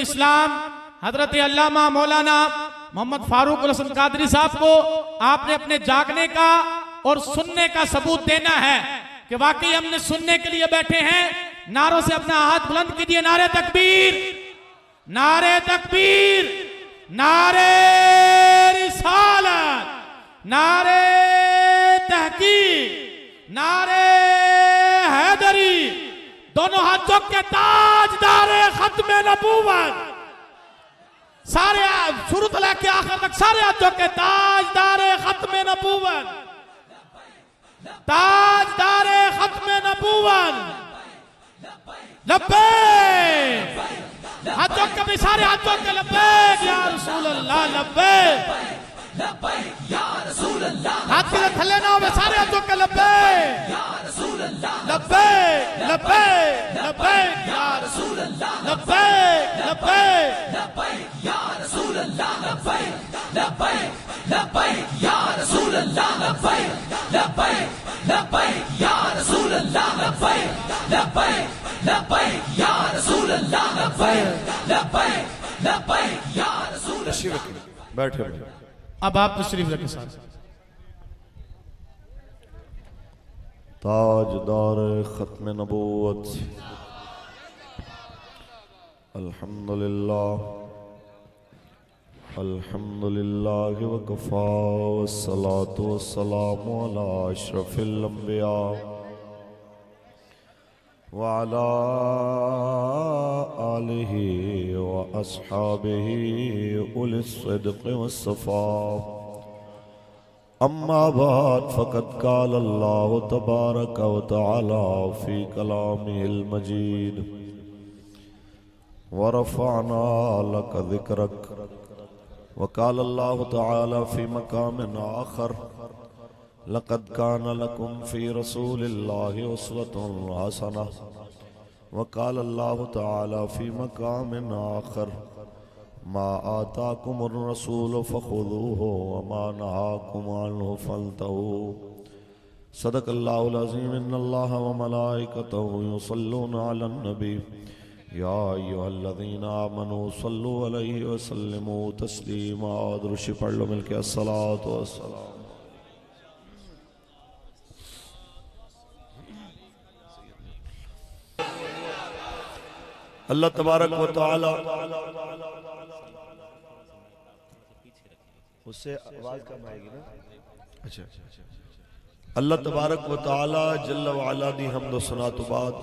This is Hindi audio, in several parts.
इस्लाम हजरत अल्लामा मौलाना मोहम्मद फारूक उल हसन कादरी साहब को आपने अपने जागने का और सुनने का सबूत देना है कि वाकई हमने सुनने के लिए बैठे हैं। नारों से अपना हाथ बुलंद कीजिए। नारे तकबीर, नारे तकबीर, नारे रिसालत, नारे तहकीक, नारे हैदरी। दोनों हाथों के ताजदारे खत्म नबूवत, सारे शुरू से लेके आखिर तक सारे हाथों के ताजदारे खत्म नबूवत, ताजदारे खत्म नबूवत। लब्बैक, हाथों के भी सारे हाथों के लब्बैक या रसूल अल्लाह, लब्बैक हाथ के थल्ले ना हो, सारे हाथों के लब्बैक लब्बैक लब्बैक लब्बैक या रसूल अल्लाह, लब्बैक लब्बैक या रसूल अल्लाह, लब्बैक लब्बैक या रसूल अल्लाह, लब्बैक लब्बैक या रसूल अल्लाह, लब्बैक या रसूल अल्लाह, लब्बैक या रसूल अल्लाह। बैठे। अब आप तशरीफ रखें साथ। ताजदार खत्म नबूवत अल्हम्दुलिल्लाह अल्हम्दुलिल्लाह वकफा वस्सलातु वस्सलामु अला अशरफिल अंबिया व अला आलिहि व अस्हाबिहि उलिस सिद्क़ि वस्सफ़ा। अम्मा बाद फ़क़द क़ाल अल्लाहु तबारक व तआला फ़ी कलामिहिल मजीद व रफ़अना लक ज़िक्रक व क़ाल अल्लाहु तआला फ़ी मक़ामिन आख़र लक़द कान लकुम फ़ी रसूलिल्लाहि उस्वतुन हसनह व क़ाल अल्लाहु तआला फ़ी मक़ामिन आख़र मा आताकुमुर रसूल फ़ख़ुज़ूहु व मा नहाकुम अन्हु फ़ंतहू। सदक़ल्लाहुल अज़ीम। इन्नल्लाह व मलाइकतहु युसल्लूना अलन नबी या अय्युहल्लज़ीना आमनू सल्लु अलैहि व सल्लिमू तस्लीमा। दुरूद पढ़ लो मिलके। अस्सलातु वस्सलाम। अल्लाह तबारक व तआला उससे आवाज कम आएगी ना। अच्छा, अल्लाह तबारक व तआला जल्ल व अला दी हम्द व सना तो बाद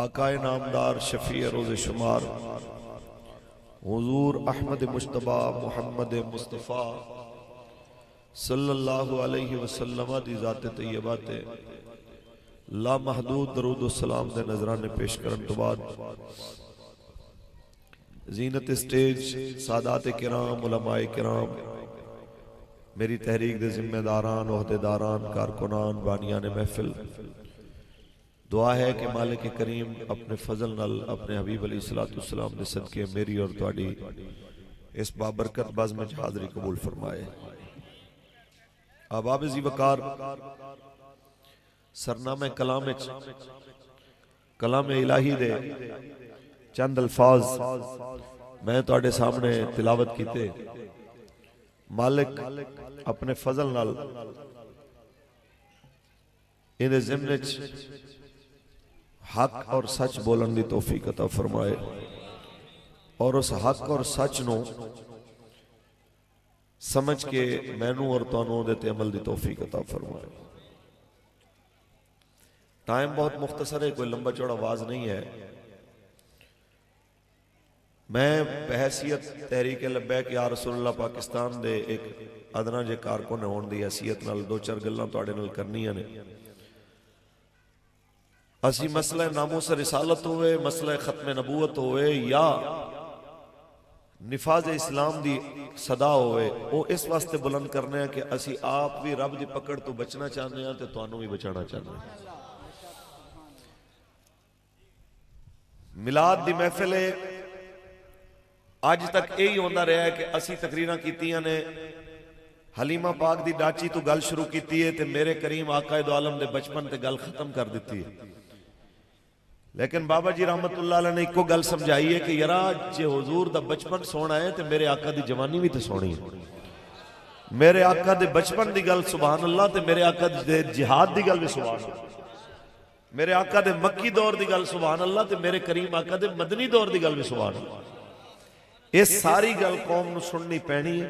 आकाए नामदार शफी रोज़ शुमार हुजूर अहमद मुश्तबा मुहम्मद मुस्तफ़ा सल्लल्लाहु अलैहि वसल्लम दी ज़ात तैयबा ते ला महदूद दरूद व सलाम दे नजराने पेश करन तो बाद जीनत स्टेज सादात किराम उलमाए किराम मेरी तहरीक दे जिम्मेदारान ओहदेदारान कारकुनान बानियान महफिल, दुआ है कि मालिक करीम अपने फजल नल अपने हबीब अलैहिस्सलाम दे सदके मेरी और तुहाडी इस बाबरकत बज़ में हाज़री कबूल फरमाए। आबाब ज़ी वकार सरनामे कलाम इलाही दे चंद अल्फाज मैं तुहाडे सामने तिलावत कीते। मालिक अपने फजल नाल इहदे ज़िम्मे हक और सच बोलन दी तौफीक अता फरमाए और उस हक और सच नूं समझ के मैनू और तुहानू उहदे ते अमल दी तौफीक अता फरमाए। टाइम बहुत मुख्तसर है, कोई लंबा चौड़ा आवाज नहीं है। मैं बहैसियत तहरीक लब्बैक या रसूलुल्लाह पाकिस्तान दे एक अदना जे कारकुन होने की हैसियत नाल दो चार गल्लां तुहाडे नाल करनियां ने। असी मसला नामूस रिसालत होवे, मसला खत्म नबूवत होवे या निफाज इस्लाम दी सदा होवे, वो इस वास्ते बुलंद करने हैं कि असी आप भी रब दी पकड़ तो बचना चाहते हैं ते तुहानू भी बचाना चाहते हैं। मिलाद दी महफिल है, अज तक यही होंदा रहा है कि असी तकरीरां कीतियां ने, हलीमा पाक दी डाची तो गल शुरू की है ते मेरे करीम आकाए दो आलम दे बचपन ते गल खत्म कर दी है। लेकिन बाबा जी रहमतुल्लाह अलैह ने इको गल समझाई है कि यारा जे हुजूर दा बचपन सोना है तो मेरे आका दी जवानी भी तो सोनी है। मेरे आका दे बचपन दी गल सुभान अल्लाह ते मेरे आका दे जिहाद दी गल भी सुभान अल्लाह, मेरे आका दे मक्की दौर दी गल सुभान अल्लाह ते मेरे करीम आका दे मदनी दौर दी गल भी सुभान अल्लाह। इस सारी गल कौम नूं सुननी पैनी है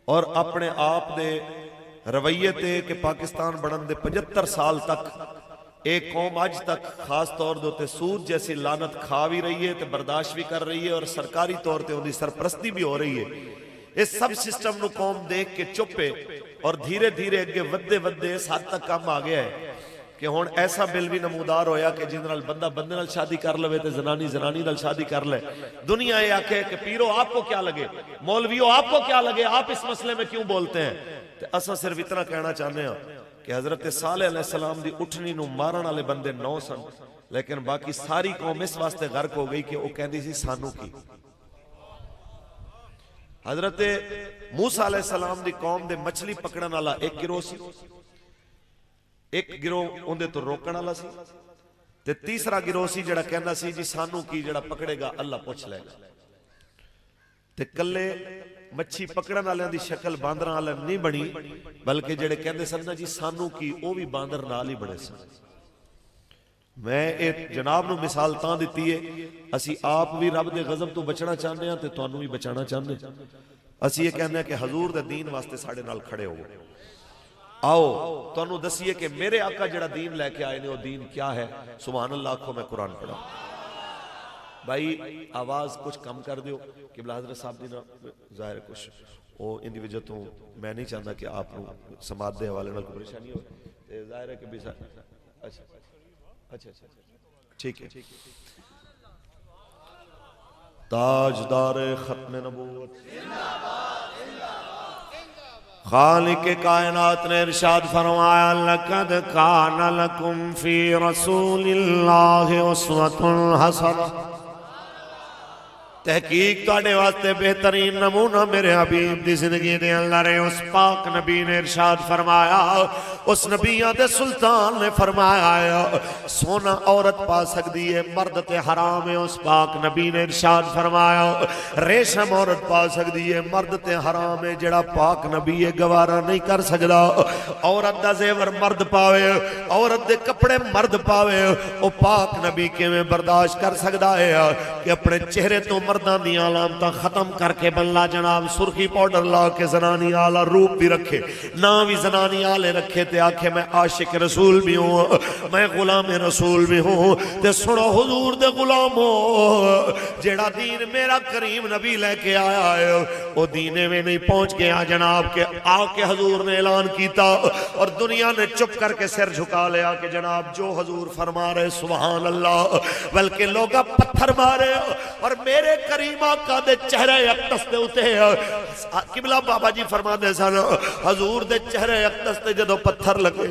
और अपने आप दे रवैये ते कि पाकिस्तान बनन दे 75 साल तक एक कौम अज तक खास तौर दे सूद जैसी लानत खा भी रही है, तो बर्दाश्त भी कर रही है और सरकारी तौर पर उनकी सरपरस्ती भी हो रही है। इस सब सिस्टम नूं कौम देख के चुपे और धीरे धीरे अगे वधदे वधदे इस हद तक काम आ गया है कि हुण ऐसा बिल भी नमूदार होया कि जिहदे नाल बंदा बंदे नाल शादी कर लवे ते जनानी जनानी नाल शादी कर ले। दुनिया ये आखे कि पीरो आपको क्या लगे, मौलवियों आपको क्या लगे, आप इस मसले में क्यों बोलते हैं। तो असां सिर्फ इतना कहना चाहते हैं कि हजरत सालेह अलैहिस्सलाम दी उठनी नूं मारन वाले बंदे 9 सन, लेकिन बाकी सारी कौम इस वास्ते गर्क हो गई कि वह कहती सी सानू की। हजरत मूसा अलैहिस्सलाम दी कौम दे मछली पकड़न वाला एक गिरोह सी, एक गिरोह उहदे तो रोकण वाला सी, ते तीसरा गिरोह सी जिहड़ा कहंदा सी जी सानू की, जिहड़ा पकड़ेगा अल्लाह पुछ लेगा। ते कल्ले मच्छी पकड़न वालियां दी शक्ल बांदरां वाली नहीं बनी, बल्कि जिहड़े कहंदे सन ना जी सानू की, वो भी बांदर नाल ही बने सन। मैं एक जनाब नूं मिसाल तां दित्ती है, असी आप भी रब दे गज़ब तो बचना चाहते हैं, तो तुहानूं भी बचाना चाहते हैं। असी ये कहने हैं कि हजूर दे दीन वास्ते साडे नाल खड़े हो, आओ तुहानूं दसीए कि मेरे आका जिहड़ा दीन लैके आए ने वो दीन क्या है। सुभान अल्लाह, आखो मैं कुरान पढ़ा। भाई आवाज़ कुछ कम कर दियो, किबला हज़रत साहब दी ना ज़ाहिर कुछ वो इन वजह तो मैं नहीं चाहता कि आप समाज के हवाले नाल कोई परेशानी हो, ज़ाहिर है कि भी अच्छा अच्छा अच्छा ठीक है। ताजदार खत्म नबूवत खालिक कायनात ने इरशाद फरमाया, लक़द कान लकुम फी रसूलिल्लाहि उस्वतुन हसना, तहकीक तुहाडे वास्ते बेहतरीन नमूना मेरे हबीब दी जिंदगी दे अंदर है। उस पाक नबी ने इरशाद फरमाया, उस नबियां दे सुल्तान ने फरमाया सोना औरत पा सकती है, मर्द ते हराम है। उस पाक नबी ने इरशाद फरमाया रेशम औरत पा सकती है, मर्द ते हराम है। जेड़ा पाक नबी है गवारा नहीं कर सकता औरत दा जेवर मर्द पावे, औरत दे कपड़े मर्द पावे, ओ पाक नबी किवें बर्दाश्त कर सकता है कि अपने चेहरे तो मर्दां दी अलामतां खत्म करके बल्ला जनाब सुर्खी पाउडर ला के जनानी आला रूप भी रखे, ना भी जनानी आले रखे ते आखे मैं आशिक रसूल भी हूँ, मैं गुलाम रसूल भी हूँ। ते सुनो हुजूर दे गुलामो, जेड़ा दीन मेरा करीम नबी लेके आया है वो दीन में नहीं पहुंच गया जनाब के आके हजूर ने ऐलान किया और दुनिया ने चुप करके सिर झुका लिया कि जनाब जो हजूर फरमा रहे सुभान अल्लाह, बल्कि लोग पत्थर मारे और मेरे करीम आका दे चेहरे अकदस दे उते किबला बाबा जी फरमाते सन हजूर दे चेहरे अकदस ते जदों पत्थर लगे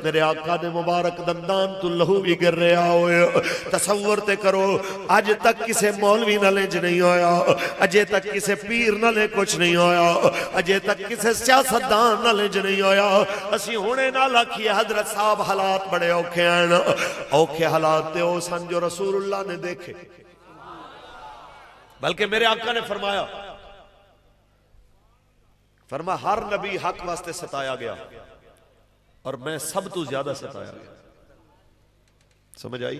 मेरे आका दे मुबारक दंदान तो लहू भी गिर रहा होए। तसव्वुर ते करो अज तक किसी मौलवी नाले च नहीं होया, अजे तक किसी पीर नाले कुछ नहीं होया, अजे तक किसी सियासतदान नाले च नहीं होया। असी हुणे नाल आखिए हजरत साहब हालात बड़े औखे हैं, औखे हालात ते ओ सन जो रसूलुल्लाह ने देखे। बल्कि मेरे आका ने फरमाया हर नबी हक वास्ते सताया गया और मैं सब तो ज्यादा सताया गया। समझ आई?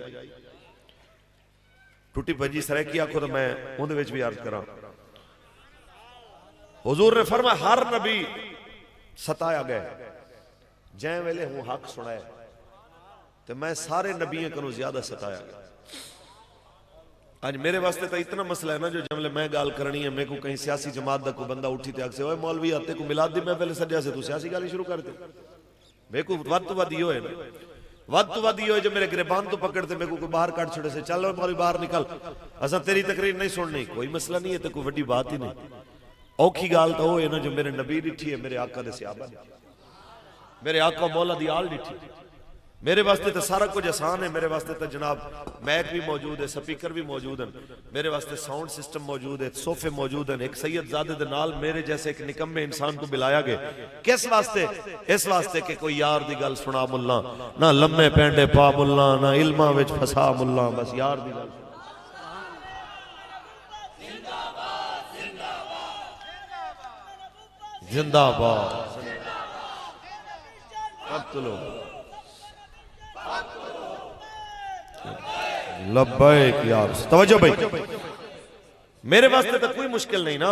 टूटी भजी सरायकी आखो तो मैं उहदे विच भी अर्ज करा। हुजूर ने फरमाया हर नबी सताया गया, जै वेले हूं हक सुनाया तो मैं सारे नबियों को ज्यादा सताया गया। आज मेरे वास्ते तो इतना मसला है ना, जो जमले मैं गाल करनी है मेरे को कहीं सियासी जमात का कोई बंदा उठी ते आखे ओए मौलवी आते को मिलाद दी मैं पहले सद्या से तू सियासी गाली शुरू कर दे। मेरे को वध तो वध है ना, वध तो वध जो मेरे गिरबान तो पकड़ते मेरे को कोई बाहर काट छोड़े से चल मौलवी बाहर निकल, असा तेरी तकरीर नहीं सुननी, कोई मसला नहीं है, तो कोई वड्डी बात ही नहीं। औखी गाल तो है ना जो मेरे नबी डिठी है, मेरे आका दे सहाबा ने, मेरे आका मौला दी आल डिठी, मेरे वास्ते तो सारा कुछ आसान है। मेरे वास्ते तो जनाब मैक भी मौजूद है, स्पीकर भी मौजूद हैं, मेरे वास्ते साउंड सिस्टम मौजूद है, सोफे मौजूद हैं। एक सैयद ज़ादे दे नाल मेरे जैसे एक निकम्मे इंसान को बिलाया गया, किस वास्ते? इस वास्ते कि कोई यार दी गल सुना मुल्ला, ना लम्मे पैंडे पा मुल्ला, ना इल्मा विच फसा मुल्ला, बस यार दी गल। जिंदाबाद। लब्बैक या रसूल। तवज्जो भाई, मेरे वास्ते तो कोई मुश्किल नहीं ना।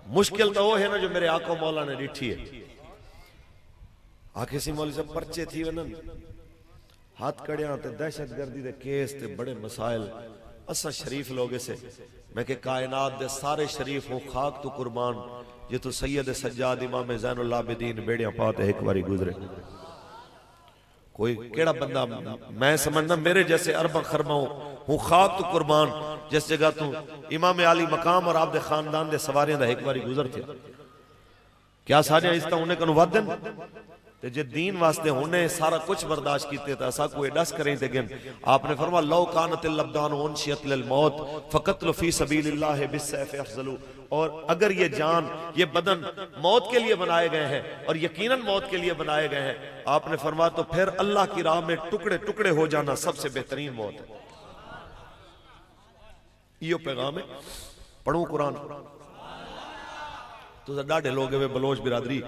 मुश्किल तो वो है ना जो मेरे आका मौला ने डिठी है। आखे सी मौली साहब पर्चे थी वनन, हाथ कड़ियां ते दहशतगर्दी दे केस ते बड़े मसाइल। असा शरीफ लोगे से मैं के कायनात दे सारे शरीफ हो खाक तो कुर्बान ये तो सैयद सज्जाद इमाम ज़ैनुल आबिदीन बेड़ियां पाते एक बारी गुजरे। कोई केड़ा बंदा मैं समझना मेरे जैसे अरबा खरबा हूँ खाक तो कुर्बान जिस जगह तू इमाम आली मकाम और आपदे खानदान दे सवारियां दा एक बारी गुजर थे। क्या सारियां इज्जतां उन्हें कनु वधन ते जे दीन वास्ते होने सारा कुछ बर्दाश्त कीते तो असा कोई डस करें ते गिन। आपने फरमाया लौ कानतिल लब्दान उनशियत लिल मौत फकतलु फी सबीलिल्लाह बिस्सैफ अफजलु। और अगर ये जान ये बदन मौत के लिए बनाए गए हैं और यकीनन मौत के लिए बनाए गए हैं, आपने फरमाया तो फिर अल्लाह की राह में टुकड़े टुकड़े हो जाना सबसे बेहतरीन मौत है। यो पैगाम है। पढ़ू कुरान तो डाढ़े लोग वे बलोच बिरादरी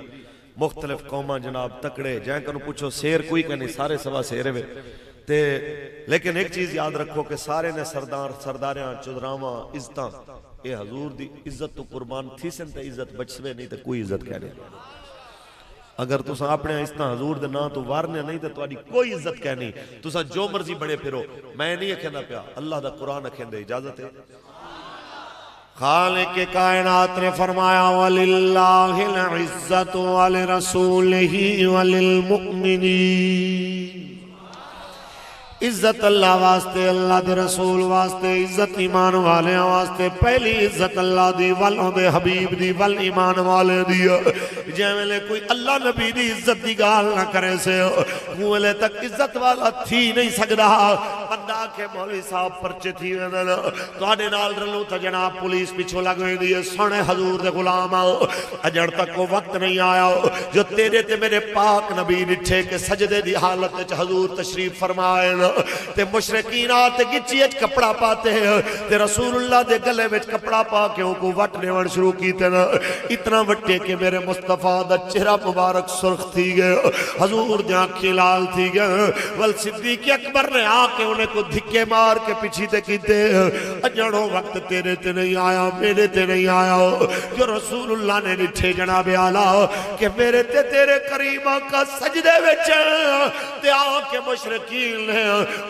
मुख्तलिफ कौमा जनाब तकड़े जै कनु पूछो शेर कोई कहनी सारे सवा शेर वे ते। लेकिन एक चीज याद रखो कि सारे ने सरदार सरदारियां चुदरावा इज्जत ये हजूर दी इज्जत तो कुर्बान थी सन ते इज्जत बचवे नहीं तो कोई इज्जत कहने। अगर तुसा अपने इस हजूर दे ना तो वारने नहीं तो तुम्हारी कोई इज्जत कहनी। तुसा जो मर्जी बने फिरो, मैं नहीं अखेंदा पिया, अल्लाह दा कुरान अखेंदे इजाजत है। खालिक कायनात ने फरमाया वलिल्लाहिल इज्जतु वल रसूलिही वलिल मुमिनीन। इज्जत अल्लाह वास्ते, अल्लाह दे रसूल वास्ते, इज्जत ईमान वाले वास्ते। पहली इज्जत अल्लाह दी वल दे हबीब दी वल ईमान वाले दी। जेवेले कोई अल्लाह नबी दी इज्जत दी गाल ना करे से वेले तक इज्जत वाला थी नहीं सकदा। बंदा के मौलवी साहब पर्चे थी वेंदन तुहाडे नाल रलू तो जनाब पुलिस पिछो लग वेंदी है। सोने हजूर दे गुलाम अजड़ तक को वक्त नहीं आया जो तेरे ते मेरे पाक नबी निठे के सजदे दी हालत विच हजूर तशरीफ फरमाए ते मुशरिकीन आते गिच्ची विच कपड़ा पाते ते रसूलुल्लाह दे गले विच कपड़ा पा के उनको वट लेवण शुरू कीते न। इतना वटे के मेरे मुस्तफा दा चेहरा मुबारक सुर्ख थी गए, हजूर दी आंखें लाल थी गए। वल सिद्दीक अकबर ने आके उन्हें को धिक्के मार के पीछे ते कीते अजड़ो वक्त तेरे ते नहीं आया, मेरे ते नहीं आया जो रसूलुल्लाह ने निठे जनाब आला के मेरे ते तेरे करीमा का सजदे विच ते आके मुशरिकीन ने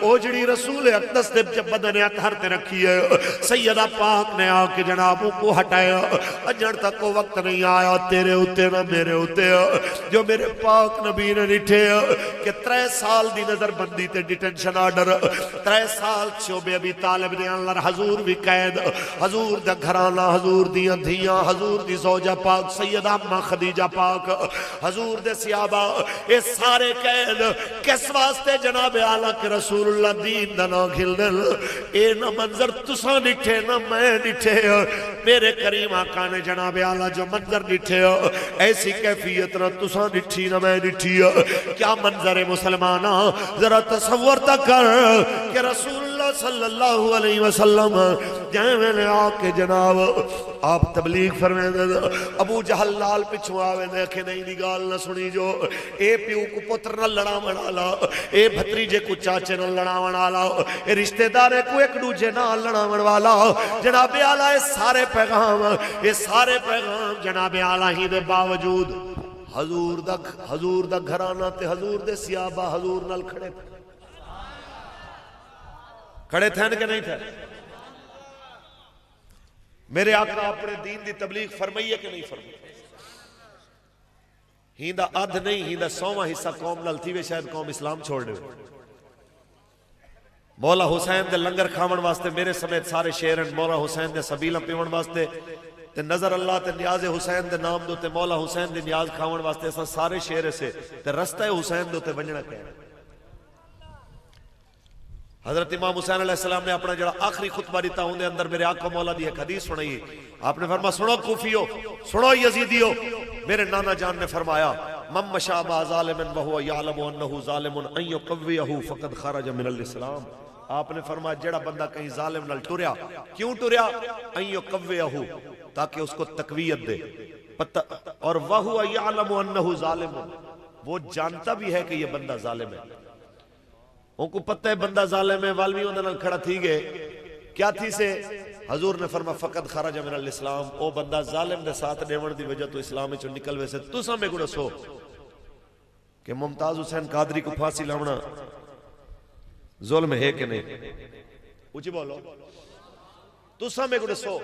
ओजड़ी रसूल अक़दस दे जब बदन अतहर ते रखी है। सैयदा पाक ने आके जनाबों को हटाया। अजड़ तक को वक्त नहीं आया तेरे उत्ते ना मेरे उत्ते जो मेरे पाक नबी ने निठे कि 3 साल दी नजरबंदी ते डिटेंशन ऑर्डर, 3 साल शोबे अबी तालिब दे अंदर हजूर भी कैद, हजूर दा घराना, हजूर दी धियां, हजूर दी ज़ौजा पाक सैयदा अम्मा खदीजा पाक, हजूर दे सियाबा ये सारे कैद किस वास्ते जनाब आला के रसूलुल्लाह दीन दा ना खिलदन। ए ना मंजर तुसा डिठे ना मैं डिठे, मेरे करीम आका ने जनाब आला जो मंजर डिठे ऐसी कैफियत ना तुसा डिठी ना मैं डिठी। क्या मंजर है मुसलमाना, जरा तसव्वुर तक कर कि रसूलुल्लाह सल्लल्लाहु अलैहि वसल्लम जैवेले आके जनाब आप तबलीग फरमाते अबू जहल लाल पिछू आवे देखे नहीं दी गाल ना सुनी जो ए प्यू को पुत्र न लड़ावन वाला, ए भत्रीजे को चाचे न लड़ावन वाला, ए रिश्तेदारे को एक दूजे ना लड़ावन वाला। जनाबे आला ये सारे पैगाम जनाबे आला ही दे बावजूद हजूर दा घराना ते हजूर दे सियाबा हजूर नाल खड़े थे कि नहीं थे? मेरे आका अपने दीन दी तबलीग फरमाई है कि नहीं फरमाई? हिंदा अध नहीं हिंदा 100वां हिस्सा कौम नाल थी वे शायद कौम इस्लाम छोड़ दे। मौला हुसैन दे लंगर खावन वास्ते मेरे समेत सारे शेर हैं। मौला हुसैन दे सबीला पीवन वास्ते ते नजर अल्लाह ते नियाज हुसैन दे नाम दे मौला हुसैन दे नियाज खावन वास्ते असा सारे शेर से ते रस्ता हुसैन दे वंजना कह हजरत इमाम हुसैन अलैहिस्सलाम ने अपना जड़ा आखिरी खुतबा दिता उनके अंदर मेरे आका मौला दी एक हदीस सुनाई। आपने फरमाया सुनो कूफियो, सुनो यजीदियो, मेरे नाना जान ने फरमाया मम मशाबा ज़ालिमन व हुवा यअलमु अन्नहु ज़ालिमुन अन युक़व्वियहु फ़क़द खरज मिनल इस्लाम। आपने फरमाया जेड़ा बंदा कहीं जालिम नाल टुरया, क्यों टुरया? अन युक़व्वियहु, ताकि उसको तकवीयत दे, और व हुवा यअलमु अन्नहु ज़ालिमुन, वो जानता भी है कि ये बंदा जालिम है, उनको पता है बंदा जालिम है, वालवी उनके नाल खड़ा थी गए, क्या थी से हजूर ने फरमाया फ़क़द खरज मिनल इस्लाम, ओ बंदा जालिम दे साथ देवण दी वजह तो इस्लाम विचों निकल वैसे। तुसां मेरे को दसो कि मुमताज हुसैन कादरी को फांसी लावना जुल्म है कि नहीं? ऊंची बोलो। तुसां मेरे को दसो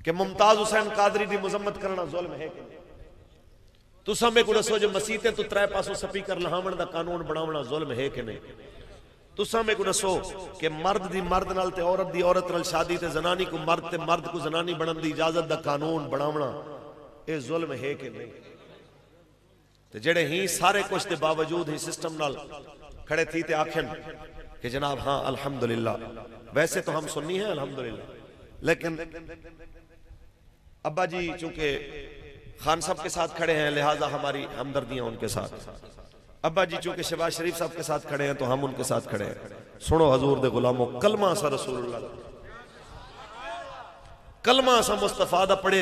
कि मुमताज हुसैन कादरी दी मजम्मत करना जुल्म है कि नहीं? तुसां मेरे को दसो जो मसीते तो त्रै पासों स्पीकर लहावण दा कानून बनावना जुल्म है कि नहीं? तुसां मेरे को दसो कि मर्द दी मर्द नाल ते औरत दी औरत नाल शादी ते जनानी को मर्द ते मर्द को जनानी बनन दी इजाजत दा कानून बनावना ये जुल्म है कि नहीं? ते जेड़े ही सारे कुछ के बावजूद ही सिस्टम नाल खड़े थी ते आखन कि जनाब हाँ अल्हम्दुलिल्लाह, वैसे तो हम सुन्नी हैं अल्हम्दुलिल्लाह, लेकिन अब्बा जी चूंकि खान साहब के साथ खड़े हैं लिहाजा हमारी हमदर्दियां उनके साथ, अब्बा जी चूंकि शहबाज शरीफ साहब के साथ खड़े हैं तो हम उनके साथ खड़े हैं। सुनो हजूर दे गुलामों, कलमा सा रसूलुल्लाह, कलमा सा मुस्तफा दा पढ़े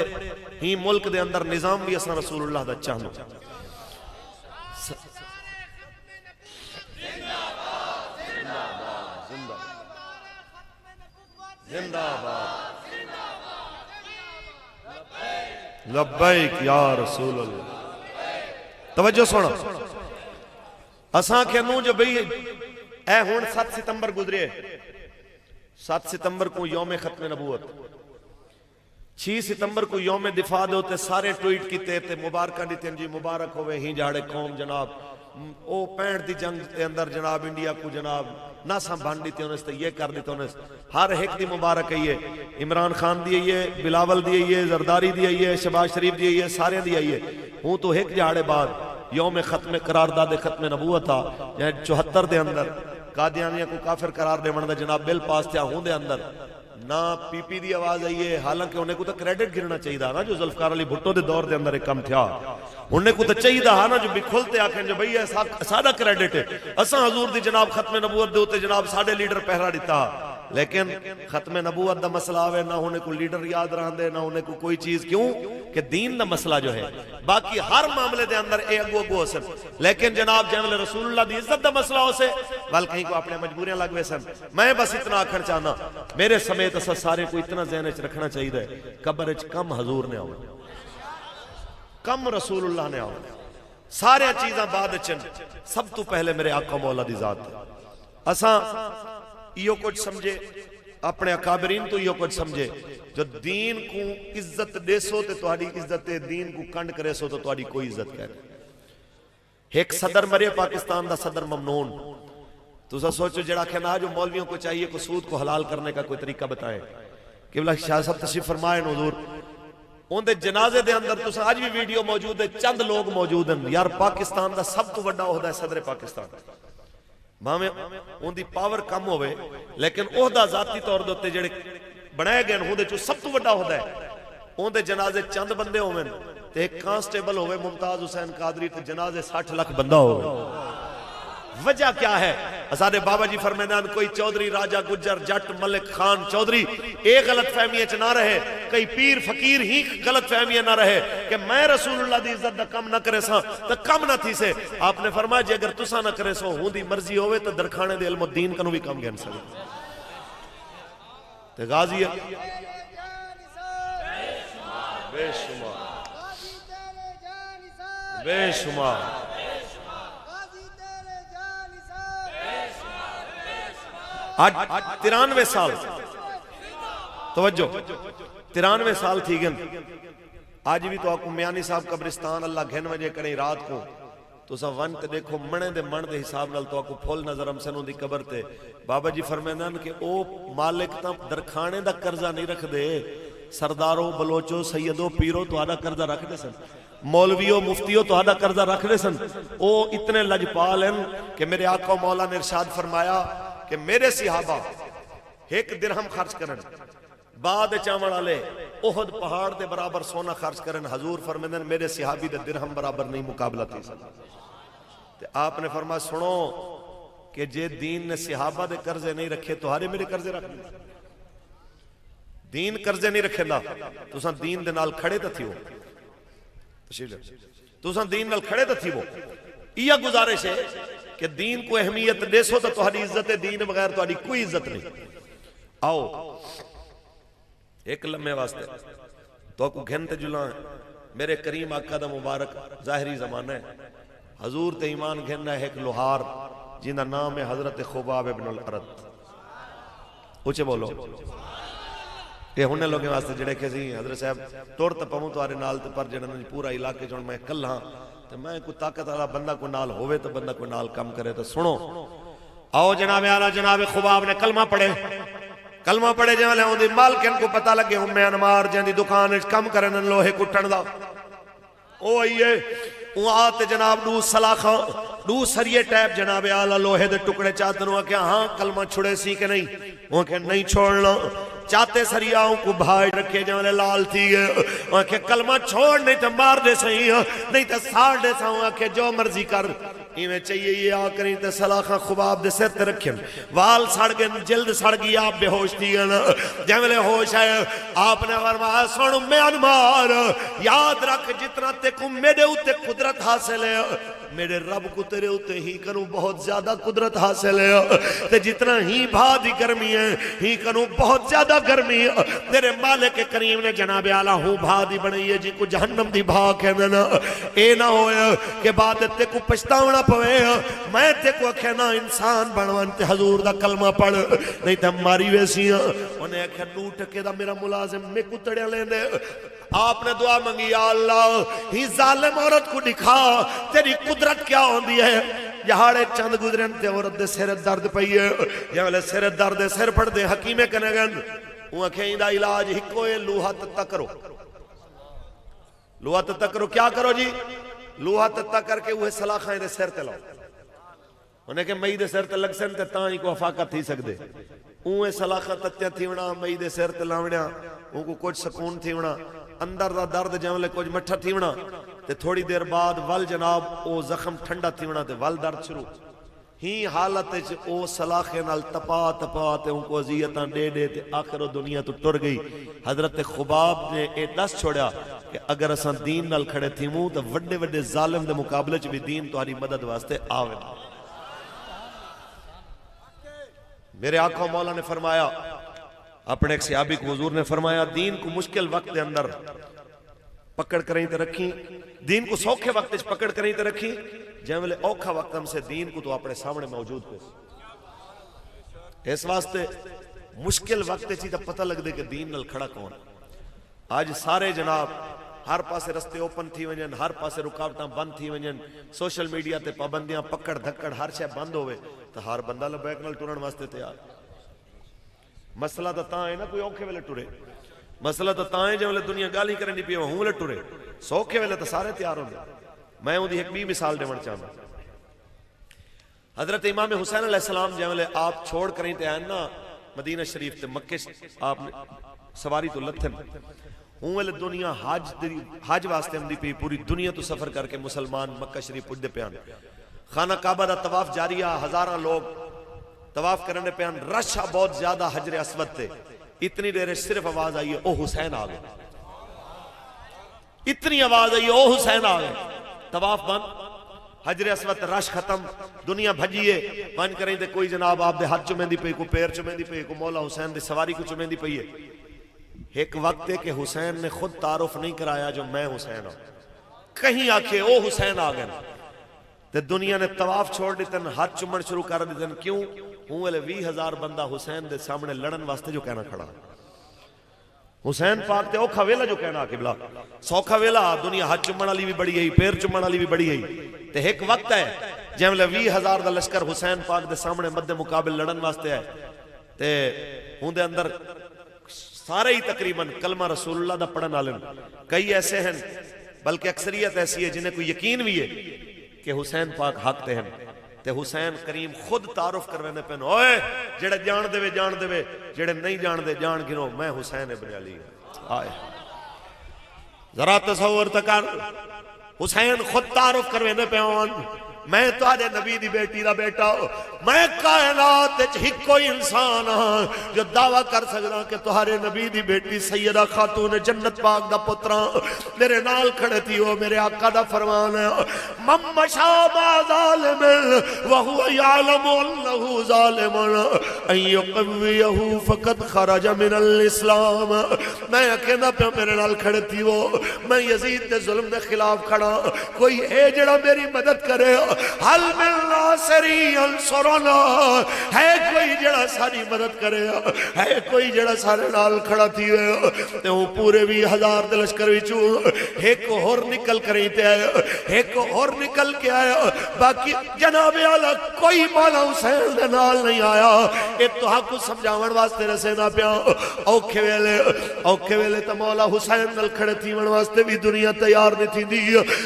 ही मुल्क दे अंदर निजाम भी असा रसूलुल्लाह दा चाहनो। लब्बैक या रसूल अल्लाह। तवज्जो सुनो, असा कहनू जो भाई ए हुण 7 सितंबर गुजरे, 7 सितंबर को यौम खत्म नबूवत, 6 सितंबर को यौम दिफा दे होते सारे ट्वीट किते ते मुबारक दिते जी मुबारक होवे ही जाड़े कौम जनाब ओ 65 दी जंग के अंदर जनाब इंडिया को जनाब नासा बन दी ते ये कर दी ते हर एक दी मुबारक आई है, इमरान खान दी आई है, बिलावल दी आई है, जरदारी दी आई है, शहबाज शरीफ दी आई है, सारे दी आई है। हूँ तो एक झाड़े बाद यौम खत्म करारदाद खत्म नबूवत था 74 दे अंदर कादियानिया को काफिर करार देवन दा जनाब बिल पास था। हूँ दे अंदर ना पीपी दी आवाज आई है, हालांकि उन्हें को तो क्रेडिट गिरना चाहिए ना जो जुल्फकार अली भुट्टो दे दौर दे अंदर एक कम था, उन्हें को तो चाहिए ना जो बिखुलते आखें जो भई सादा क्रेडिट है असा हजूर दी जनाब खत्म नबूवत दे उते जनाब साडे लीडर पहरा दिता, लेकिन खत्म नबूवत दा मसला आवे ना उन्हें को लीडर याद रहंदे ना उन्हें को कोई चीज, क्यों कि दीन दा मसला जो है बाकी हर मामले दे अंदर ए अगो अगो सन, लेकिन जनाब जैसे रसूलुल्लाह दी इज्जत दा मसला हो से वल कहीं को अपने मजबूरियां लगवे सन। मैं बस इतना आखण चाहना मेरे समेत असा सारे को इतना ज़हन च रखना चाहिए कब्र च कम हजूर ने आवे, कम रसूलुल्लाह ने आवे, सारे चीज़ां बाद च, सब तो पहले मेरे आका मौला दी जात। असा इहो कुछ समझे अपने अकाबरीन तो इहो कुछ समझे जो दीन को इज्जत देसो ते तुहाडी इज्जत दीन को कंड करे सो तो तुहाडी कोई इज्जत करे। एक सदर मरे पाकिस्तान दा सदर ममनून, तुसा सोचो जड़ा कहना जो मौलवियों को चाहिए को सूद को हलाल करने का कोई तरीका बताए कि शाह साहब तशरीफ फरमाए हुजूर उनके जनाजे दे अंदर तुसा आज भी वीडियो मौजूद है, चंद लोग मौजूद हैं यार, पाकिस्तान दा सब तो बड़ा ओहदा है सदर पाकिस्तान, भावें उनकी पावर कम होवे लेकिन ओहदा जाती तौर दे उत्ते जेड़े बनाए गए उहदे चों सब तो बड़ा ओहदा है। उनके जनाजे चंद बंदे होवन ते एक कांस्टेबल होवे मुमताज हुसैन कादरी ते जनाजे 60 लाख बंदा होवे। वजह क्या है? असादे बाबा जी फरमाना कोई चौधरी राजा गुज्जर जट मलिक खान चौधरी एक गलत फहमियां च ना रहे, कई पीर फकीर ही गलत फहमियां ना रहे कि मैं रसूलुल्लाह दी इज्जत दा कम ना करे सा तो कम ना थी से। आपने फरमाया जे अगर तुसा ना करे सो हुंदी मर्जी होवे तो दरखाने दे इल्म दीन कनु भी कम गिन सके। ते गाजी बेशुमार बेशुमार आज 93 साल, तवज्जो 93 साल थी गन। आज भी तो आपको मियानी साहब कब्रिस्तान अल्लाह घिन वजे करे रात को तो सब वन ते देखो मणे दे मन दे हिसाब नाल तो आपको फुल नजर हमसन दी कबर ते बाबा जी फरमांदन कि ओ मालिक तां दरखाने दा कर्जा नहीं रख दे, सरदारो बलोचो सैयदो पीरो तुहाडा कर्जा रख दे सन। मौलवियों मुफ्तियों तुहाडा कर्जा रख रहे सन, वो इतने लजपाल हैं कि मेरे आका मौला ने इरशाद फरमाया कि मेरे सिहाबा एक दिरहम खर्च करन, बाद चावल वाले ओहद पहाड़ के बराबर सोना खर्च करन। हजूर फरमाते हैं मेरे सिहाबी दे दिरहम बराबर नहीं मुकाबला थी सकता। आपने फरमाया सुनो कि जे दीन ने सिहाबा दे कर्जे नहीं रखे तुहारे मेरे कर्जे रख ले। दीन कर्जे नहीं रखेंदा, तुसां दीन दे नाल खड़े तो थियो, तुसां दीन नाल खड़े तो थियो। इया गुजारिश है कि दीन को अहमियत देसो तो तुहाडी इज्जत है, दीन बगैर तुहाडी कोई इज्जत नहीं। आओ एक लम्हे वास्ते तो को घन ते जुला मेरे करीम आका दा मुबारक जाहिरी जमाना है। हजूर ते ईमान घन है एक लोहार जिंदा नाम है हजरत खुबाब इब्न अल अरत। ऊंचे बोलो। ये हुने लोगों वास्ते जेड़े कि हजरत साहब तुर तो पवूं तुहारे नाल ते पर जेड़ा पूरा इलाके च मैं कल हाँ तो मैं कोई ताकत वाला बंदा को नाल होवे तो बंदा को नाल कम करे। तो सुनो आओ जनाब आला जनाब खुबाब ने कलमा पढ़े, कलमा पढ़े जैसे आउंदी मालकिन को पता लगे उम्मे अनमार जंदी दुकान कम करन लोहे कुटन दा ओ आइए आते जनाब दू सलाखा दू सरिये टैप जनाब आला लोहे दे टुकड़े चादरों क्या हाँ कलमा छुड़े सी के नहीं, वो के नहीं छोड़ना चाहते सरियाओं को भाई रखे जमले लाल थी आखे कलमा छोड़ नहीं तो मार दे सही, नहीं तो साड़ दे सही, आखे जो मर्जी कर इवें चाहिए ये आ करी तो सलाखा खुबाब दे सिर ते रखे वाल सड़ गए जल्द सड़ गई आप बेहोश थी जमले होश है। आपने फरमाया सुन म्यांमार याद रख जितना तेको मेरे उत्ते कुदरत हासिल है मेरे रब को तेरे उत्ते ही करूं बहुत ज्यादा कुदरत हासिल है, ते जितना ही भा दी गर्मी है ही करूं बहुत ज्यादा गर्मी है। तेरे मालिक करीम ने जनाब आला हूं भा दी बनाई है जिनको जहन्नम दी भा कहंदे ना। ए ना होए कि बाद ते को पछतावना पवे मैं ते को आखे ना इंसान बनवन ते हजूर दा कलमा पढ़ नहीं ते मारी वैसी। उन्हें आखे 9 टके दा मेरा मुलाजिम मैं कुतड़िया लेंदे। आपने दुआ मंगी या अल्लाह ही जालिम औरत को दिखा तेरी कुदरत क्या होती है। जहाड़े चंद गुजरे ते औरत दे सिर दर्द पई है जैसे सिर दर्द सिर पड़ते हकीमे कनेगन वो इंदा इलाज हिको है लूहा तत्ता करो, लूहा तत्ता करो। क्या करो जी? लूहा तत्ता करके वह सलाखा दे सिर ते लाओ। उन्हें के मई दे सिर ते लग सन ते तां ही को अफाका थी सकदे। उहे सलाखा तत्या थीवना मई दे सिर ते लावणा उनको कुछ सुकून थीवना अंदर दा दर्द जमले कुछ मठा थीवना ते थोड़ी देर बाद वल जनाब ओ जख्म ठंडा थीवना ते वल दर्द शुरू ही हालत च ओ सलाखे नाल तपा तपा ते उनको अजियतां दे दे ते आखिर ओ दुनिया तो टुर गई। हजरत खुबाब ने ए दस छोड़ा कि अगर असां दीन नाल खड़े थीमूं तो वड्डे वड्डे जालिम दे मुकाबले च भी दीन तुम्हारी मदद वास्ते आवे। मेरे आका मौला ने फरमाया अपने एक सहाबी को हुजूर ने फरमाया दीन को मुश्किल वक्त के अंदर पकड़ करें तो रखी, दीन को सौखे वक्त पकड़ करें तो रखी जैसे औखा वक्त हमसे दीन को तो अपने सामने मौजूद पे। इस वास्ते मुश्किल वक्त तो पता लगते कि दीन नाल खड़ा कौन। आज सारे जनाब हर पासे रस्ते ओपन थी वजन, हर पासे रुकावटां बंद थी वजन, सोशल मीडिया ते पाबंदियां पकड़ धक्कड़ हर शय बंद होवे तो हर बंदा लबैक नाल टुरन वास्ते तैयार। मसला तो ता है ना कोई औखे वेले टुरे, मसला तो ता है जो दुनिया गाली करनी पी हूं वेले टुरे, सौखे वेले तो सारे तैयार होंगे। मैं उनकी एक भी मिसाल देवण चाहता। हजरत इमाम हुसैन अलैहिस्सलाम जैसे आप छोड़ करें ते आन ना मदीना शरीफ ते मक्के आप सवारी तो लथन हूं वेले दुनिया हज वास्ते आंदी पई, पूरी दुनिया तो सफर करके मुसलमान मक्का शरीफ पुजदे पियान। खाना काबा दा तवाफ जारी आ, हजारां लोग तवाफ करने पे रश बहुत ज्यादा हजरे अस्वद थे। इतनी देर सिर्फ आवाज आई है ओ हुसैन आ गए, इतनी आवाज आई ओ हुसैन आ गए। तवाफ बंद, हजरे अस्वद रश खत्म, दुनिया भजिए बंद करें तो कोई जनाब आप दे हाथ चुमेंदी पई, को पैर चुमेंदी पई, को मौला हुसैन दी सवारी को चुमेंदी पई है। एक वक्त है कि हुसैन ने खुद तारुफ नहीं कराया जो मैं हुसैन हूं, कहीं आखे ओ हुसैन आ गए तो दुनिया ने तवाफ छोड़ दितन, हाथ चुमन शुरू कर दितन। क्यों? हूं वाले 20,000 बंदा हुसैन दे सामने लड़न वास्ते जो कहना खड़ा। हुसैन पाक ते औखा वेला जो कहना किबला सौखा वेला, दुनिया हाथ चुमन वाली भी बड़ी है, पैर चुमन वाली भी बड़ी है। ते एक वक्त है जैसे 20,000 का लश्कर हुसैन पाक दे सामने मध्य मुकाबले लड़न वास्ते है ते उनके अंदर सारे ही तकरीबन कलमा रसूलुल्लाह दा पढ़न वाले। कई ऐसे हैं बल्कि अक्सरियत ऐसी है जिन्हें कोई यकीन भी है कि हुसैन पाक हक ते हैं ते हुसैन करीम खुद तारुफ करवाने पैन, ओए जेड़े जान देवे जेड़े नहीं जानते जान गिनो, मैं हुसैन इब्न अली। आए जरा तसव्वुर तक कर, हुसैन खुद तारुफ करवाने पे मैं तुहाडे नबी दी बेटी दा बेटा, मैं कायनात विच हिक्को ही इंसान हां जो दावा कर सकदा कि तुहारे नबी दी बेटी सैयदा खातून जन्नत पाक दा पुत्रा। मेरे नाल खड़े थी वो मेरे आका दा फरमान है, मम्मशा मा ज़ालिमिन व हुवा यअलमु अन्नहु ज़ालिमुन अन युक़व्वियहु फ़क़द खरज मिनल इस्लाम। मैं कहंदा पे मेरे नाल खड़े थी वो, मैं यजीद दे जुल्म दे खिलाफ खड़ा, कोई है जेड़ा मेरी मदद करे, हल मिन नासिरी अंसुरना, है कोई जेड़ा सारी मदद करे, है कोई जेड़ा सारे नाल खड़ा थी ते वो पूरे 20,000 दे लश्कर विचों एक होर निकल कर ते आया, एक होर निकल के आया, बाकी जनाब आला कोई मौला हुसैन दे नाल नहीं आया। ये तुहाकू समझावन वास्ते रसेना पिया, औखे वेले तो मौला हुसैन नाल खड़े थीवन वास्ते भी दुनिया तैयार नहीं थींदी।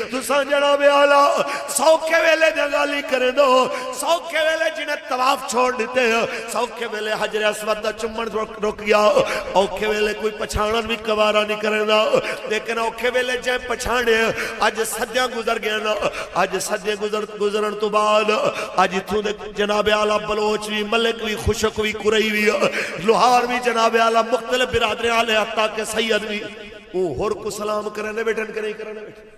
तुसा जनाब आला सौखे वेले गाली करे दो, सौखे वेले जिन्हें तवाफ छोड़ दिते, सौखे वेले हजर अस्वद दा चुम्मन रुक गया, औखे वेले कोई पछाणन भी कवारा नहीं करेंदा, लेकिन औखे वेले जे पछाणे अज सद्या गुजर गया ना, अज सद्या गुजरन तो बाद अज इथों दे जनाब आला बलोच भी, मलिक भी, खुशक भी, कुरई भी, लोहार भी, जनाब आला मुख्तलिफ बिरादरियां आले हत्ता के सैयद भी वो होर को सलाम करने बैठन के नहीं करने बैठे।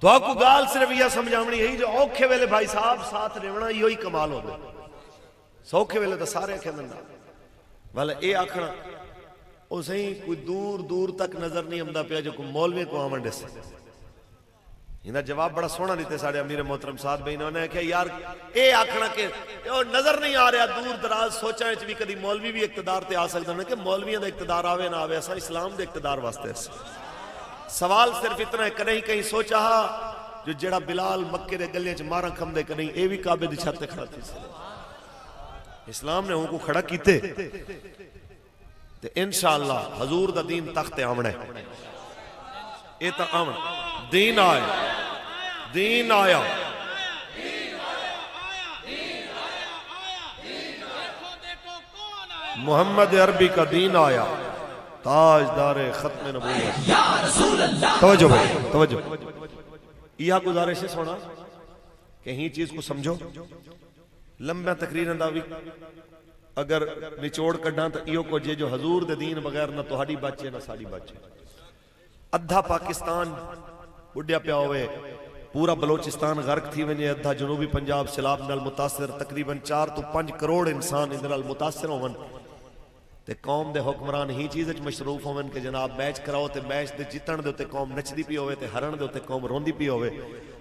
तो आपको गाल सिर्फ यह समझावनी यही जो औखे वेले भाई साहब साथ रहना यो ही कमाल हो गए, सौखे वेले तो सारे कहना वाले ये आखना वो सही कोई दूर दूर तक नजर नहीं आंदा पिया जो कोई मौलवी को आवन दे। इन्हें जवाब बड़ा सोहना दिते साडे अमीर मोहतरम साहब भाई ने, उन्हें कहा यार ये आखना कि नजर नहीं आ रहा दूर दराज सोचा भी कभी मौलवी भी इकतदार ते आ सकदा है कि मौलवियों का इकतदार आवे ना आवे, असा इस्लाम के इकतदार वास्ते। सवाल सिर्फ इतना है, कहीं कहीं सोचा जो जड़ा बिलाल मक्के दे गलियां च मारा खमदे कहीं ये भी काबे दी छत ते खड़ा थी, इस्लाम ने उनको खड़ा कीते ते इंशाअल्लाह हजूर दा दीन तख्त आमना है। ये तो आमन दीन आया, दीन आया, मोहम्मद अरबी का दीन आया, ताजदारे खत्म नबूवत। तवज्जो भाई तवज्जो, यह गुजारिश है सोना कहीं चीज को समझो। लंबा तकरीरन दा भी अगर निचोड़ कड्डा तो इहो को जे जो हजूर दे दीन बगैर ना तुहाडी बचे ना साडी बचे। अद्धा पाकिस्तान बुढ़िया पिया होवे, पूरा बलोचिस्तान गर्क थी वने, अद्धा जनूबी पंजाब सैलाब नाल मुतासिर, तकरीबन 4 तो 5 करोड़ इंसान इहदे नाल मुतासिर होवन ते कौम दे हुक्मरान ही चीज़ च मशरूफ होवन कि जनाब मैच कराओ ते मैच दे जितण दे उत्ते कौम नचदी पई होवे ते हरण दे उत्ते कौम रोंदी पई होवे।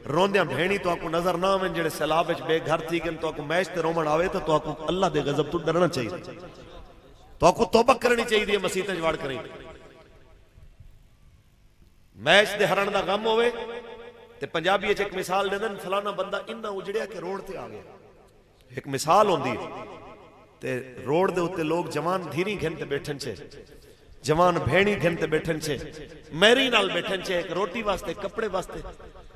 रोंदियां भेणी तो आपको नजर ना आवन जेड़े सैलाब विच बेघर थी गन, तो आपको मैच ते रोमन आवे तो आपको अल्लाह दे गजब तो डरना चाहिए, तो आपको तौबा करनी चाहिए मसीत च वड़ करी। मैच दे हरण दा गम होवे ते पंजाबी च एक मिसाल देंदन, फलाना बंदा इन्ना उजड़िया कि रोड ते आ गया, एक मिसाल होंदी ते रोड दे उत्ते लोग जवान धीरी घिन ते बैठन छे, जवान भेणी घिन ते बैठन छे, मैरी नाल बैठन छे, एक रोटी वास्ते कपड़े वास्ते।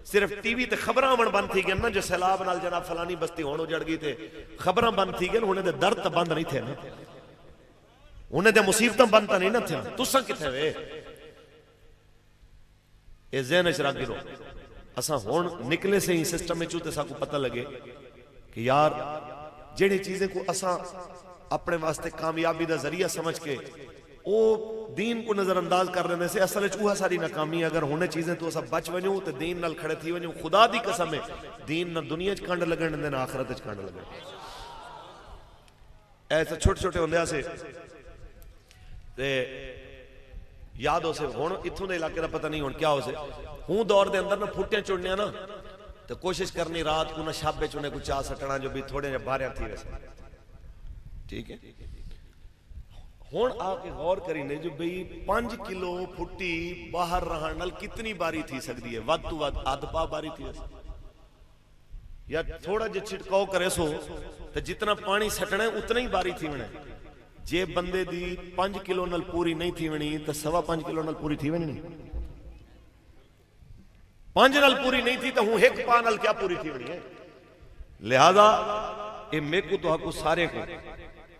सिर्फ टीवी ते खबरां आवन बंद थी गई ना, जो सैलाब नाल जनाब फलानी बस्ती हुण उजड़ गई ते खबरां बंद थी गई, उन्हें दे दर्द तो बंद नहीं थे ना, उन्हें दे मुसीबतां बंद तो नहीं ना थियां। तुसां किथे वे ये ज़हन च रख गिरो। असा हुण निकले से ही सिस्टम में ते साकू पता लगे कि यार जेड़ी चीजें को असा अपने वास्ते कामयाबी का जरिया समझ के वो दीन को नजरअंदाज कर रहे से, असल च सारी नाकामी। अगर हुने चीजें तो असा बच वजूं तो दीन नाल खड़े थी वजूं, खुदा दी कसम है दीन ना दुनिया च कंड लगन दे ना आखिरत च कंड लगन। ऐसे छोटे छोटे होंदे से ते याद हो से हुण इत्थों दे इलाके का पता नहीं हुण क्या हो से, हूं दौर दे अंदर ना फुटियां चुननिया ना तो कोशिश करनी रात को ना शाबे चुने को चा सटना जो भी थोड़े जे बाहर थी वैसे, ठीक है। हुण आके गौर करी ने जो बई 5 किलो फुट्टी बाहर रहण नाल कितनी बारी थी सकती है? वध तो वध अध पा बारी थी या थोड़ा जिहा छिड़काव करे सो तो जितना पानी सटना है उतना ही बारी थी वणे। जे बंदे दी 5 किलो नाल पूरी नहीं थी वणी तो 5.25 किलो नाल पूरी थी वणी नहीं। 5 नाल पूरी नहीं थी तो हूं 1 पा नाल क्या पूरी थी वणी है? लिहाजा ये मेरे को तो सारे को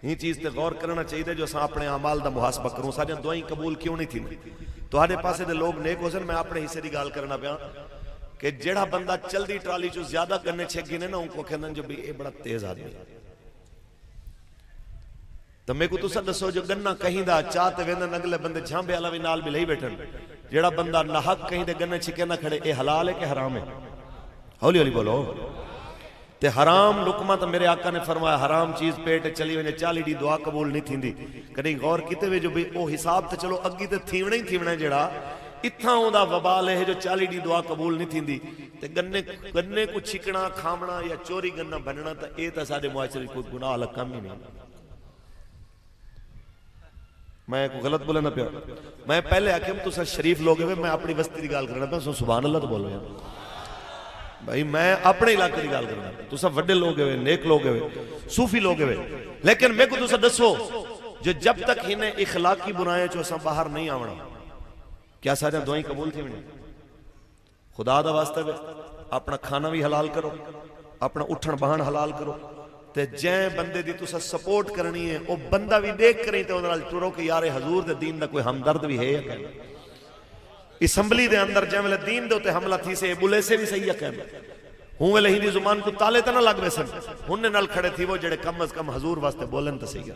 ये चीज ते गौर करना चाहिए जो असां अपने अमाल दा मुहासबा करूं। साडियां दुआई कबूल क्यों नहीं थी? तुहाडे पासे दे लोग नेक हो सन। मैं अपने हिस्से दी गल करना पिया कि जेड़ा बंदा चलदी ट्राली चो ज्यादा गन्ने छक गिने ना उनको कहंदन जो भी ये बड़ा तेज आदमी। तो मेरे को तुसा दसो जो गन्ना कहीं दा चाह ते वेंदन अगले बंदे झांबे वाला भी नाल मिले ही बैठन। जेड़ा बंदा नाहक कहीं दे गन्ने छिके ना खड़े, ये हलाल है कि हराम है? हौली हौली बोलो। ते हराम लुकमा तो मेरे आका ने फरमाया हराम चीज पेट चली वने 40 दी दुआ कबूल नहीं थींदी। कदी गौर कीते वे जो भी ओ हिसाब ते चलो अग्गी ते थीवना ही थीवना जेड़ा इत्थां ओदा वबाल है जो 40 दी दुआ कबूल नहीं थींदी। ते गन्ने को छिकना खावना या चोरी गन्ना बनना तो ये तो साडे मुआशरे कोई गुनाह वाला काम ही नहीं। मैं को गलत बोले ना पिया। मैं पहले आके तुसा शरीफ लोग है, मैं अपनी बस्ती की गल करना पिया। सुभान अल्लाह तो बोलो यार भाई, मैं अपने इलाके की गल करना। तुसा वड्डे लोग है, नेक लोग है, सूफी लोग है, लेकिन मेरे को तुसा दसो जो जब तक इन्हें इखलाकी बुराइयां चो असां बाहर नहीं आवना क्या सारा दुआई कबूल थी वनी? खुदा दा वास्ता वे अपना खाना भी हलाल करो, अपना उठन बहन हलाल करो। ते जै बंदे दी तुसा सपोर्ट करनी है वो बंदा भी देख करी ते उहदे नाल टुरो कि यार हजूर दे दीन दा कोई हमदर्द भी है या कहना। असैम्बली दे अंदर जै वेले दीन दे उत्ते हमला थी से बुले से भी सही है कहना। हूं वेले हिंदी जुबान को ताले तो ना लग वे सन। हुन्ने नाल खड़े थी वो जेड़े कम अज कम हजूर वास्ते बोलन तो सही है।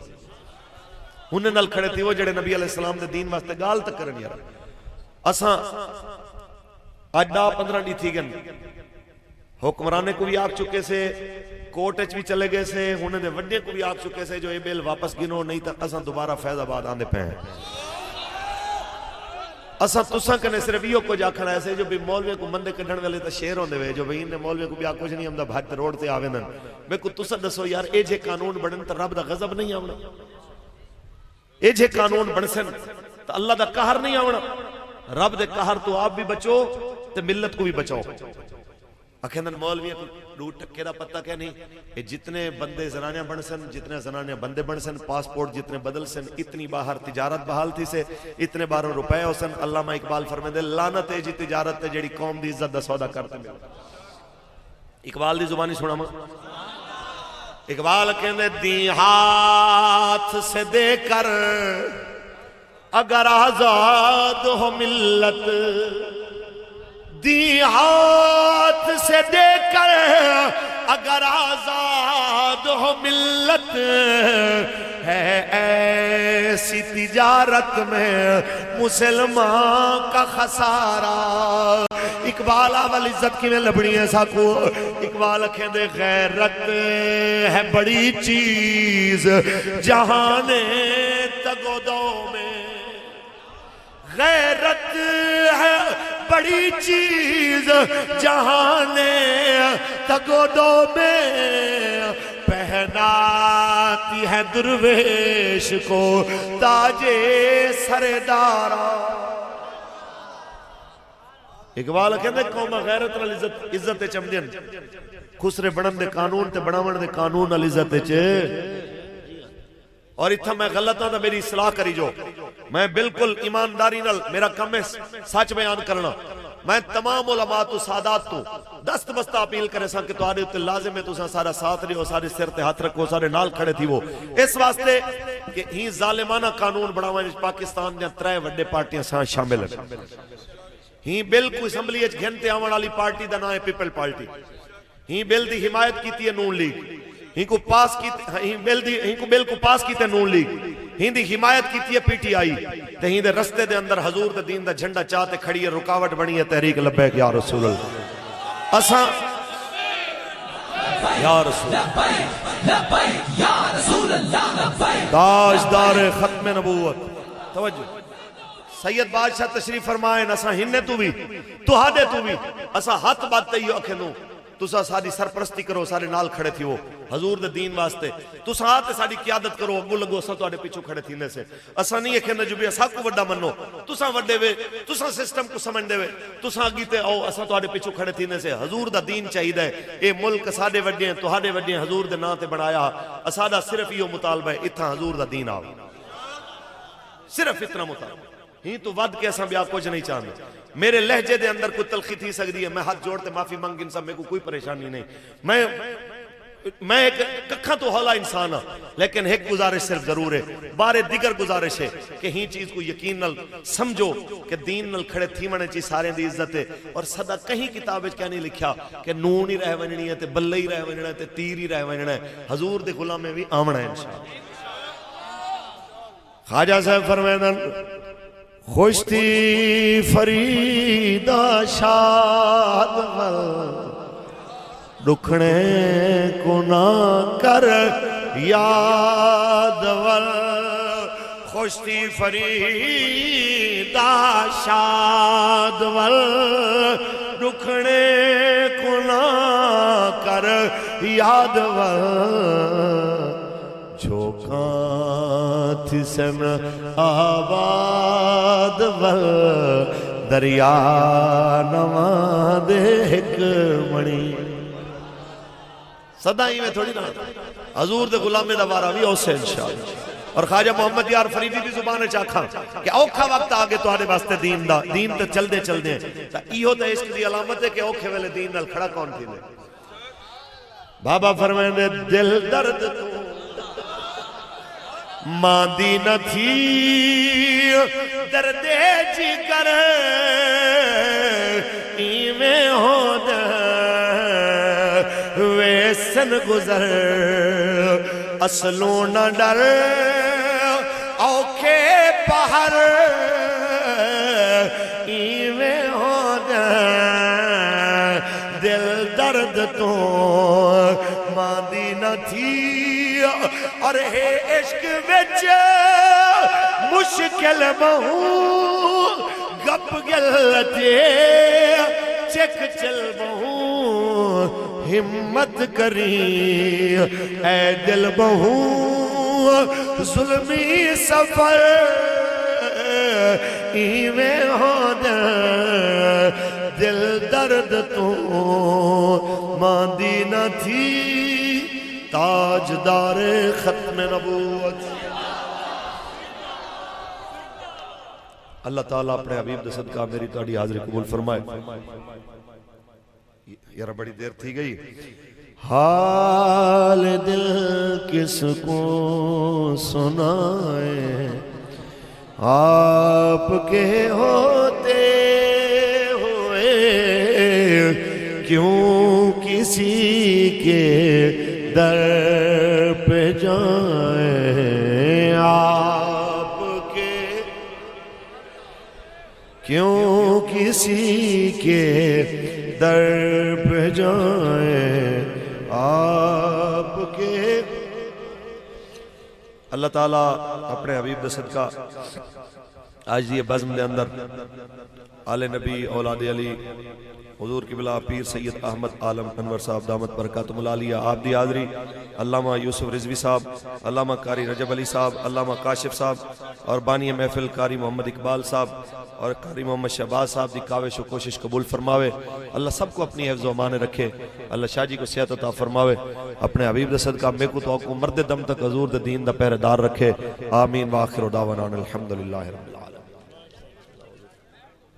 हुन्ने नाल खड़े थी वो जेड़े नबी अलैहि सलाम दे दीन वास्ते गाल तक करन। यार असां अड्डा 15 दी थी गन हुक्मराने को भी आग चुके से, कोर्ट च भी चले गए से, हुने दे वड्डे को भी आग चुके से जो ये बिल वापस गिनो नहीं तो असां दोबारा फैजाबाद आंदे पे हैं। असा तुसा कने सिर्फ इहो कुछ आखना ऐसे जो भी मौलवी को मंदे कढण वाले तो शेर होंदे वे जो भाई इन्हें मौलवी को भी आ कुछ नहीं हमदा भट रोड ते आवेंदन। मैं को तुसा दसो यार ए जे कानून बनन तो रब दा गजब नहीं आवना? ए जे कानून बनसन तो अल्लाह दा कहर नहीं आवना? रब दे कहर तो आप भी बचो ते मिल्लत को भी बचाओ। अखेंदन मौलवी को 2 टक्के दा पता क्या नहीं? ये जितने बंदे जनानियां बन सन, जितने जनानियां बंदे बन सन, पासपोर्ट जितने बदल सन, इतनी बाहर तिजारत बहाल थी से, इतने बाहर रुपए हो सन। अल्लामा इकबाल फरमाते लानत है जी तिजारत है जेड़ी कौम दी इज्जत दा सौदा करते मिल। इकबाल दी जुबानी सुनावा। इकबाल कहंदे दी हाथ से देकर अगर आजाद हो मिल्लत, दी हाथ से देकर अगर आजाद हो मिल्लत, है ऐसी तिजारत में मुसलमान का खसारा। इकबाल आवल इज्जत की में लबड़ी है साकू। इकबाल कहते गैरत है बड़ी चीज जहाने तगोदो में, गैरत है बड़ी चीज जहाने तगोदो में, पहनाती है दुर्वेश को ताजे सरदारा। इकबाल कहते कौम गैरत नाल इज्जत चमदन, खुसरे बनन दे कानून ते बनावन दे कानून नाल इज्जत च। और इतना मैं गलत हाँ तो मेरी सलाह करी जो। मैं बिल्कुल ईमानदारी नाल मेरा कम है सच बयान करना। मैं तमाम उलमा तो सादात तो दस्त बस्ता अपील करे सा कि तुहाडे उत्ते लाजिम है तुसा सारा साथ रहो, सारे सिर ते हाथ रखो, सारे नाल खड़े थी वो इस वास्ते कि ही जालिमाना कानून बनावन विच पाकिस्तान दी 3 वड्डे पार्टियां साथ शामिल हैं। ही बिल को असैम्बली विच गिनते आवन वाली पार्टी दा नाम है पीपल पार्टी। ही बिल दी हिमायत कीती है नून लीग। ही को पास की बिल को पास कीते नून लीग। हिंदी हिमायत की पीटीआई ते हिंदे रस्ते दे अंदर हजूर दे दीन दा झंडा चाहते खड़ी है, रुकावट बनी है तहरीक लब्बैक या रसूल अल्लाह। असा या रसूल ताजदार खत्म नबूवत तवज्जो सैयद बादशाह तशरीफ फरमाए। असा हिन्ने तू भी तुहाडे तू भी असा हाथ बाते ही अखेनू तुसा साडी सरपरस्ती करो, सारे नाल खड़े थी वो हजूर दे दीन वास्ते, तुसा आते साडी क़यादत करो, अगू लगो असा तुहाडे पिछू खड़े थीने से। असा नहीं कहंदे जो भी असा को वड्डा मनो, तुसा वड्डे वे, तुसा सिस्टम को समझदे वे, तुसा अगी ते आओ, असा तुहाडे पिछू खड़े थीने से। हजूर दा दीन चाहिदा है, ए मुल्क साडे वड्डे तुहाडे वड्डे हजूर दे नां ते बनाया, असादा सिर्फ इहो मुतालबा है इत्थां हजूर दा दीन आओ, सिर्फ इतना मुतालबा ही तो वध के असा ब्याह कुछ नहीं चाहते। मेरे लहजे दे अंदर कोई तलखी थी सकती है, मैं हाथ जोड़ते माफी मंग इंसान, मेरे को कोई परेशानी नहीं, मैं एक कखा तो हौला इंसान हाँ, लेकिन एक गुजारिश सिर्फ जरूर है, बारे दिगर गुजारिश है कि ही चीज को यकीन नल समझो कि दीन नल खड़े थी मने ची सारे दी इज्जत है। और सदा कहीं किताब क्या नहीं लिखा कि नून ही रह वजनी है, बल्ले ही रह वजना है, तीर ही रह वजना है, हजूर दे गुलाम में भी आमना है इंशाअल्लाह। ख्वाजा साहब फरमांदन खुश थी फरीदा शाद दुखने को ना कर याद वल, खुश थी फरीदा शाद वल दुखने को ना कर याद वल, झोंका थी सन आबाद वल दरिया नवा दे हिक मणी। सदा ही में थोड़ी ना हजूर दे गुलामे दा वारा भी उसे इंशाअल्लाह। और ख्वाजा मोहम्मद यार फरीदी दी जुबान च आखा कि औखा वक्त आ गए तुहाडे वास्ते दीन दा, दीन ते चलदे चलदे इहो ते इश्क दी अलामत है कि औखे वेले दीन नाल खड़ा कौन थी। बाबा फरमांदे दिल दर्द तू मांदी न थी दर्दे जिगर इवें होद वेसन गुजर असलों न डर औखे पहर इवें होद दिल दर्द तो मांदी न थी। और हे इश्क विच मुश्किल बहु गप गलते चक चल बहु हिम्मत करी ऐ दिल बहु जुल्मी सफर इवें होद दिल दर्द तो मांदी न थी ताजदार खत्म नबूवत। अल्लाह ताला अपने हबीब दे सदका मेरी ताड़ी हाजिरी कबूल फरमाए। यार बड़ी देर थी गई। हाल दिल किसको सुनाए आपके होते हुए क्यों किसी के दर पे जाए आपके क्यों किसी के दर पे जाए आपके। अल्लाह ताला अपने हबीब दे सदका आज ये बज़्म दे अंदर आले नबी औलाद अली हुजूर किबला पीर सैयद अहमद आलम अनवर साहब दामत बरकातुहुल आलिया आप दी हाज़री, अल्लामा यूसुफ रिजवी साहब, अल्लामा कारी रजब अली साहब, अल्लामा काशिफ साहब और बानी महफिल कारी मोहम्मद इकबाल साहब और कारी मोहम्मद शहबाज साहब की काविश व कोशिश कबूल फरमावे। अल्लाह सबको अपनी हिफ्ज़ व अमान रखे। अल्लाह शाह जी को सेहत अता फरमावे। अपने हबीब दे सदका मेरे को तो मर्द दम तक हजूर दे दीन दा पहरेदार रखे। आमीन व आखिर दावाना अल्हम्दुलिल्लाहि रब्बिल आलमीन।